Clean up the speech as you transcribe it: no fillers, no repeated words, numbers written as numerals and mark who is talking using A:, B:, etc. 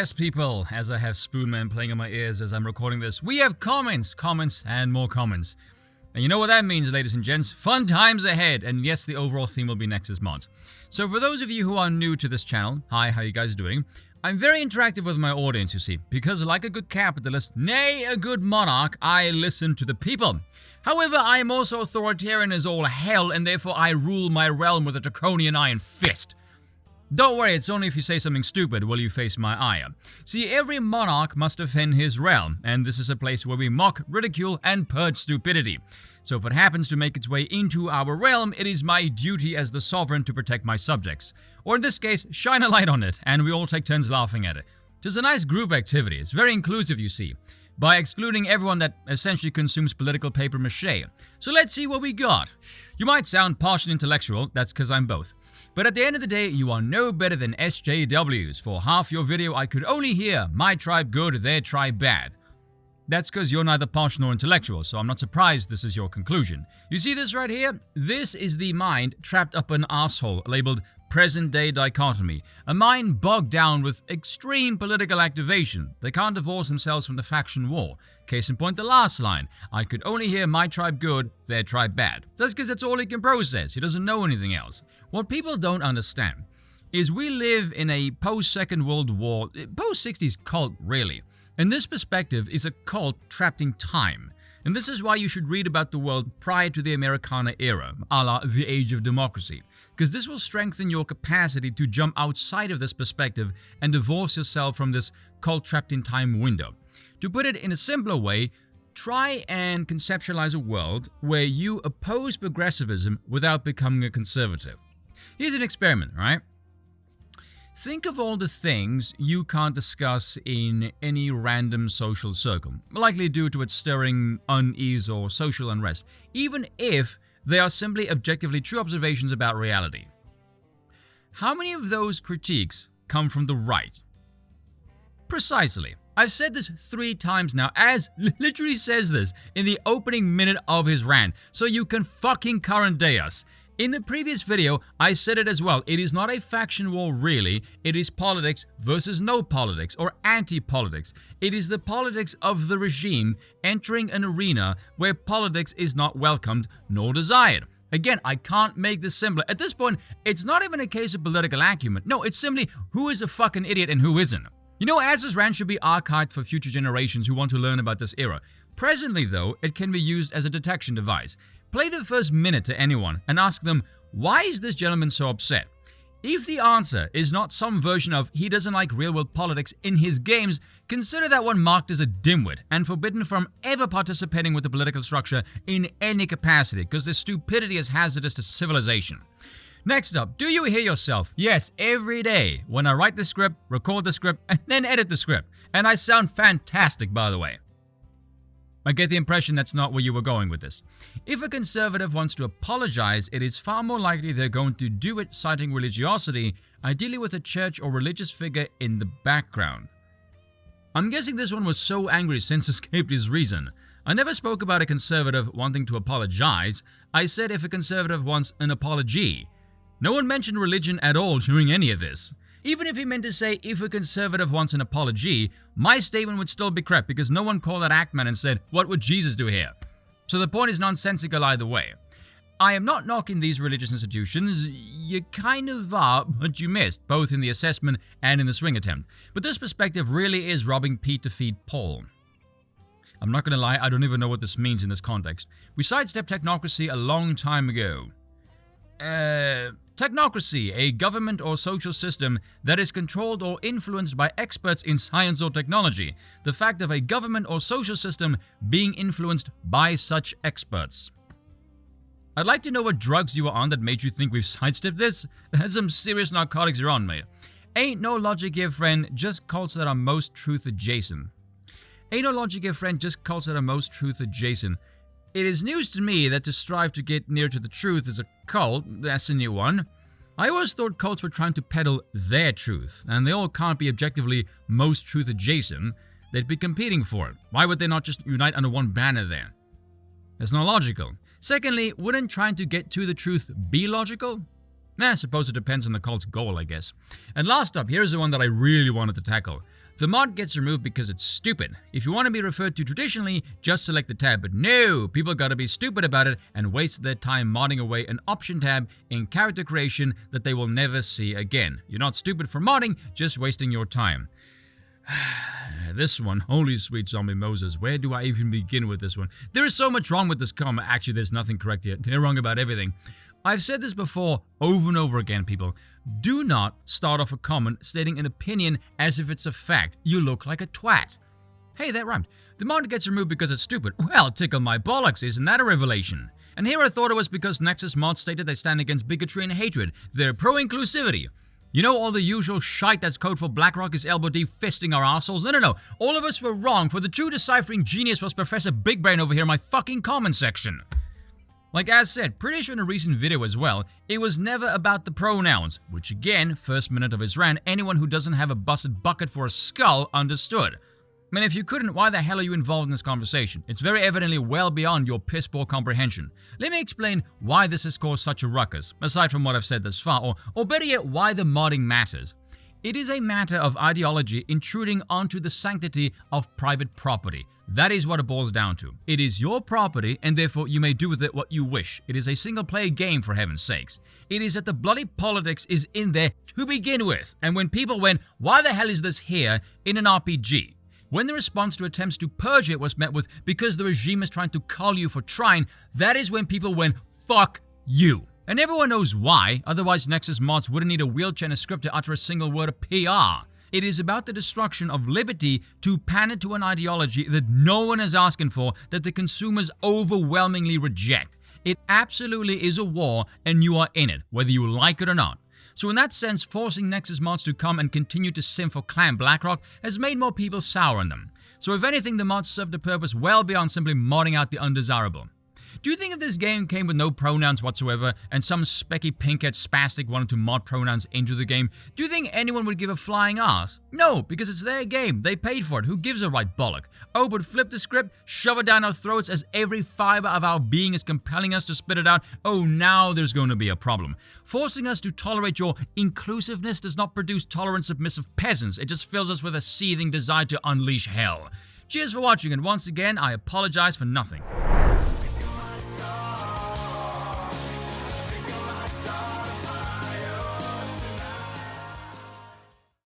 A: Yes, people, as I have Spoonman playing in my ears as I'm recording this, we have comments, and more comments. And you know what that means, ladies and gents? Fun times ahead, and yes, the overall theme will be NexusMod. So for those of you who are new to this channel, hi, how you guys doing? I'm very interactive with my audience, you see, because like a good capitalist, nay, a good monarch, I listen to the people. However, I am also authoritarian as all hell, and therefore I rule my realm with a draconian iron fist. Don't worry, it's only if you say something stupid will you face my ire. See, every monarch must defend his realm, and this is a place where we mock, ridicule, and purge stupidity. So if it happens to make its way into our realm, it is my duty as the sovereign to protect my subjects. Or in this case, shine a light on it, and we all take turns laughing at it. It's a nice group activity, it's very inclusive, you see, by excluding everyone that essentially consumes political papier-mâché. So let's see what we got. You might sound partially intellectual, that's because I'm both. But at the end of the day, you are no better than SJWs. For half your video, I could only hear, my tribe good, their tribe bad. That's because you're neither partial nor intellectual, so I'm not surprised this is your conclusion. You see this right here? This is the mind trapped up an asshole, labeled present-day dichotomy. A mind bogged down with extreme political activation. They can't divorce themselves from the faction war. Case in point, the last line. I could only hear my tribe good, their tribe bad. That's because that's all he can process. He doesn't know anything else. What people don't understand is we live in a post-Second World War, post-60s cult, really. And this perspective is a cult trapped in time. And this is why you should read about the world prior to the Americana era, a la the Age of Democracy. Because this will strengthen your capacity to jump outside of this perspective and divorce yourself from this cult trapped in time window. To put it in a simpler way, try and conceptualize a world where you oppose progressivism without becoming a conservative. Here's an experiment, right? Think of all the things you can't discuss in any random social circle, likely due to its stirring unease or social unrest, even if they are simply objectively true observations about reality. How many of those critiques come from the right? Precisely. I've said this 3 times now, as literally says this in the opening minute of his rant, so you can fucking current day us. In the previous video, I said it as well. It is not a faction war really. It is politics versus no politics or anti-politics. It is the politics of the regime entering an arena where politics is not welcomed nor desired. Again, I can't make this simpler. At this point, it's not even a case of political acumen. No, it's simply who is a fucking idiot and who isn't. You know, as this rant should be archived for future generations who want to learn about this era. Presently, though, it can be used as a detection device. Play the first minute to anyone and ask them, why is this gentleman so upset? If the answer is not some version of he doesn't like real-world politics in his games, consider that one marked as a dimwit and forbidden from ever participating with the political structure in any capacity because their stupidity is hazardous to civilization. Next up, do you hear yourself? Yes, every day when I write the script, record the script, and then edit the script. And I sound fantastic, by the way. I get the impression that's not where you were going with this. If a conservative wants to apologize, it is far more likely they're going to do it citing religiosity, ideally with a church or religious figure in the background. I'm guessing this one was so angry since escaped his reason. I never spoke about a conservative wanting to apologize. I said if a conservative wants an apology. No one mentioned religion at all during any of this. Even if he meant to say, if a conservative wants an apology, my statement would still be correct because no one called out Ackman and said, what would Jesus do here? So the point is nonsensical either way. I am not knocking these religious institutions. You kind of are, but you missed, both in the assessment and in the swing attempt. But this perspective really is robbing Pete to feed Paul. I'm not going to lie, I don't even know what this means in this context. We sidestepped technocracy a long time ago. Technocracy, a government or social system that is controlled or influenced by experts in science or technology. The fact of a government or social system being influenced by such experts. I'd like to know what drugs you were on that made you think we've sidestepped this. That's some serious narcotics you're on, mate. Ain't no logic here, friend, just cults that are most truth adjacent. Ain't no logic here, friend, just cults that are most truth adjacent. It is news to me that to strive to get near to the truth is a cult. That's a new one. I always thought cults were trying to peddle their truth, and they all can't be objectively most truth adjacent. They'd be competing for it. Why would they not just unite under one banner then? That's not logical. Secondly, wouldn't trying to get to the truth be logical? I suppose it depends on the cult's goal, I guess. And last up, here's the one that I really wanted to tackle. The mod gets removed because it's stupid. If you want to be referred to traditionally, just select the tab, but no, people gotta be stupid about it and waste their time modding away an option tab in character creation that they will never see again. You're not stupid for modding, just wasting your time. This one, holy sweet zombie Moses, where do I even begin with this one? There is so much wrong with this comment. Actually, there's nothing correct here. They're wrong about everything. I've said this before over and over again, people. Do not start off a comment stating an opinion as if it's a fact. You look like a twat. Hey, that rhymed. The mod gets removed because it's stupid. Well, tickle my bollocks, isn't that a revelation? And here I thought it was because NexusMod stated they stand against bigotry and hatred. They're pro-inclusivity. You know all the usual shite that's code for BlackRock is elbow deep fisting our assholes? No. All of us were wrong, for the true deciphering genius was Professor Big Brain over here in my fucking comment section. Like as said, pretty sure in a recent video as well, it was never about the pronouns, which again, first minute of his rant, anyone who doesn't have a busted bucket for a skull understood. I mean, if you couldn't, why the hell are you involved in this conversation? It's very evidently well beyond your piss-poor comprehension. Let me explain why this has caused such a ruckus, aside from what I've said thus far, or better yet, why the modding matters. It is a matter of ideology intruding onto the sanctity of private property. That is what it boils down to. It is your property, and therefore you may do with it what you wish. It is a single-player game, for heaven's sakes. It is that the bloody politics is in there to begin with, and when people went, why the hell is this here in an RPG? When the response to attempts to purge it was met with, because the regime is trying to cull you for trying, that is when people went, fuck you. And everyone knows why, otherwise NexusMods wouldn't need a wheelchair and a script to utter a single word of PR. It is about the destruction of liberty to pander to an ideology that no one is asking for, that the consumers overwhelmingly reject. It absolutely is a war, and you are in it, whether you like it or not. So in that sense, forcing NexusMods to come and continue to sim for Clan BlackRock has made more people sour on them. So if anything, the mods served a purpose well beyond simply modding out the undesirable. Do you think if this game came with no pronouns whatsoever, and some specky pinkhead spastic wanted to mod pronouns into the game, do you think anyone would give a flying ass? No, because it's their game, they paid for it, who gives a right bollock? Oh, but flip the script, shove it down our throats as every fiber of our being is compelling us to spit it out, oh now there's going to be a problem. Forcing us to tolerate your inclusiveness does not produce tolerant submissive peasants, it just fills us with a seething desire to unleash hell. Cheers for watching, and once again, I apologize for nothing.